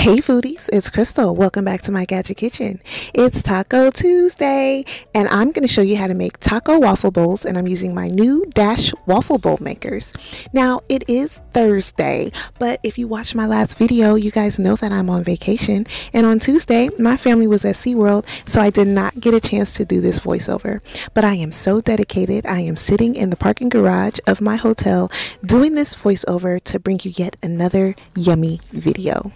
Hey foodies, it's Crystal. Welcome back to my Gadget Kitchen. It's Taco Tuesday and I'm going to show you how to make taco waffle bowls, and I'm using my new DASH Waffle Bowl Makers. Now it is Thursday, but if you watched my last video, you guys know that I'm on vacation, and on Tuesday my family was at SeaWorld, so I did not get a chance to do this voiceover. But I am so dedicated. I am sitting in the parking garage of my hotel doing this voiceover to bring you yet another yummy video.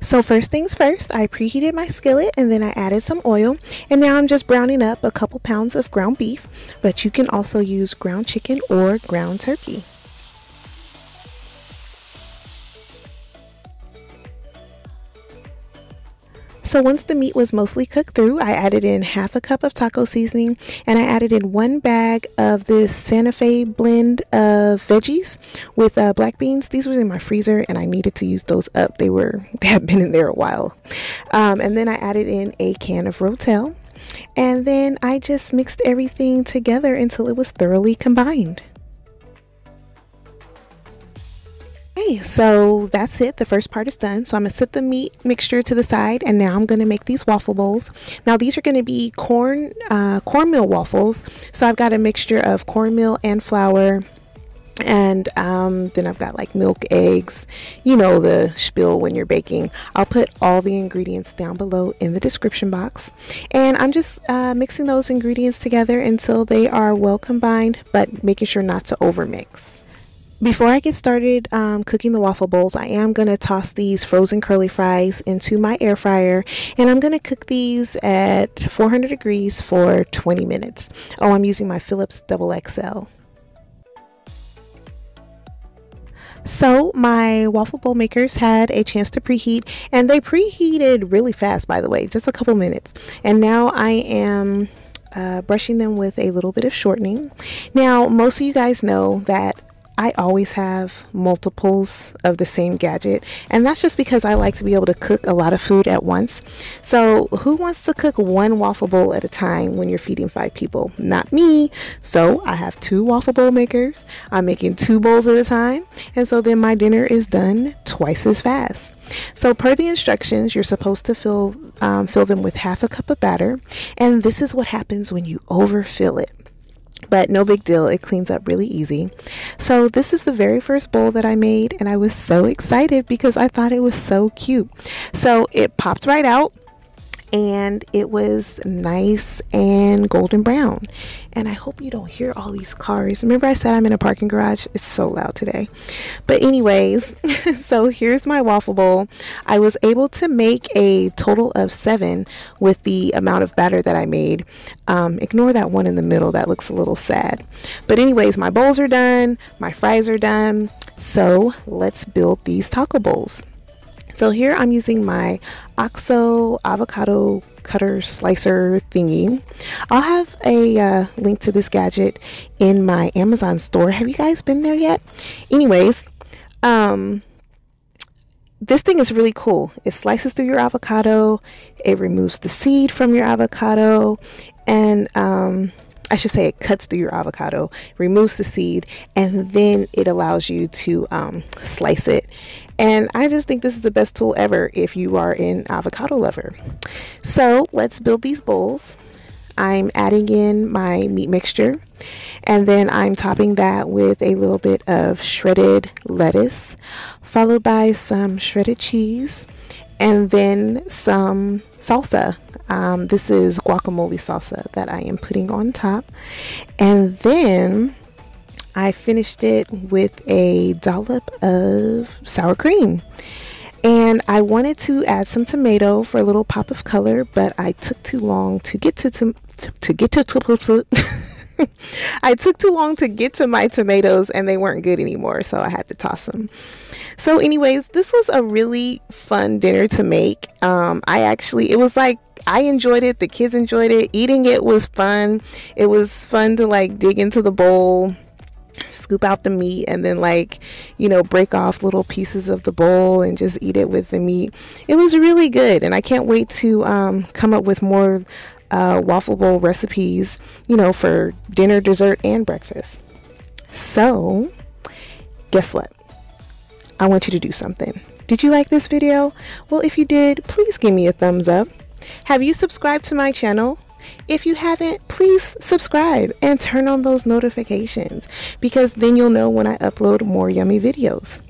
So first things first, I preheated my skillet and then I added some oil, and now I'm just browning up a couple pounds of ground beef, but you can also use ground chicken or ground turkey. So once the meat was mostly cooked through, I added in half a cup of taco seasoning, and I added in 1 bag of this Santa Fe blend of veggies with black beans. These were in my freezer and I needed to use those up. They had been in there a while. And then I added in a can of Rotel, and then I just mixed everything together until it was thoroughly combined. Okay, so that's it. The first part is done. So I'm going to set the meat mixture to the side, and now I'm going to make these waffle bowls. Now these are going to be cornmeal waffles. So I've got a mixture of cornmeal and flour, and then I've got like milk, eggs, you know, the spiel when you're baking. I'll put all the ingredients down below in the description box, and I'm just mixing those ingredients together until they are well combined, but making sure not to overmix. Before I get started cooking the waffle bowls, I am going to toss these frozen curly fries into my air fryer, and I'm going to cook these at 400 degrees for 20 minutes. Oh, I'm using my Philips XXL. So my waffle bowl makers had a chance to preheat, and they preheated really fast, by the way, just a couple minutes. And now I am brushing them with a little bit of shortening. Now most of you guys know that I always have multiples of the same gadget, and that's just because I like to be able to cook a lot of food at once. So who wants to cook one waffle bowl at a time when you're feeding 5 people? Not me. So I have 2 waffle bowl makers. I'm making 2 bowls at a time, and so then my dinner is done twice as fast. So per the instructions, you're supposed to fill them with half a cup of batter, and this is what happens when you overfill it. But no big deal, it cleans up really easy. So this is the very first bowl that I made, and I was so excited because I thought it was so cute. So it popped right out, and it was nice and golden brown. And I hope you don't hear all these cars. Remember I said I'm in a parking garage? It's so loud today. But anyways, so here's my waffle bowl. I was able to make a total of 7 with the amount of batter that I made. Ignore that one in the middle, that looks a little sad. But anyways, my bowls are done, my fries are done. So let's build these taco bowls. So here I'm using my OXO avocado cutter slicer thingy. I'll have a link to this gadget in my Amazon store. Have you guys been there yet? Anyways, this thing is really cool. It slices through your avocado, it removes the seed from your avocado, and I should say it cuts through your avocado, removes the seed, and then it allows you to slice it. And I just think this is the best tool ever if you are an avocado lover. So let's build these bowls. I'm adding in my meat mixture, and then I'm topping that with a little bit of shredded lettuce, followed by some shredded cheese, and then some salsa. This is guacamole salsa that I am putting on top. And then I finished it with a dollop of sour cream. And I wanted to add some tomato for a little pop of color, but I took too long to get to I took too long to get to my tomatoes, and they weren't good anymore, so I had to toss them. So anyways, this was a really fun dinner to make. It was like, I enjoyed it, the kids enjoyed it, eating it was fun. It was fun to like dig into the bowl, scoop out the meat, and then like, you know, break off little pieces of the bowl and just eat it with the meat. It was really good, and I can't wait to come up with more waffle bowl recipes, you know, for dinner, dessert, and breakfast. So guess what? I want you to do something. Did you like this video? Well, if you did, please give me a thumbs up. Have you subscribed to my channel? If you haven't, please subscribe and turn on those notifications, because then you'll know when I upload more yummy videos.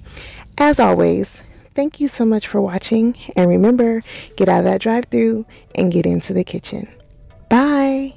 As always, thank you so much for watching, and remember, get out of that drive-thru and get into the kitchen. Bye!